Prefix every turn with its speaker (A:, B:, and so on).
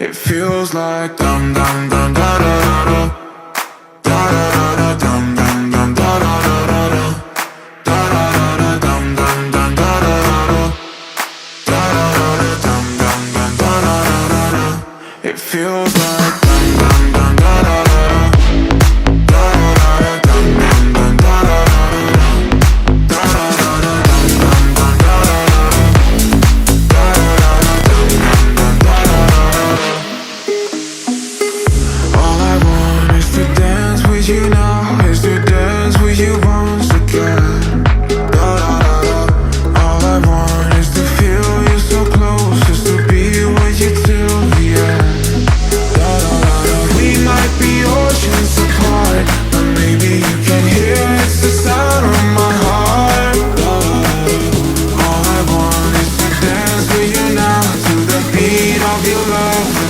A: It feels like dum dum dum da da da da da da da dum dum dum da da da da da da da da dum dum dum da da da da da da da dum dum dum da da da da. It feels like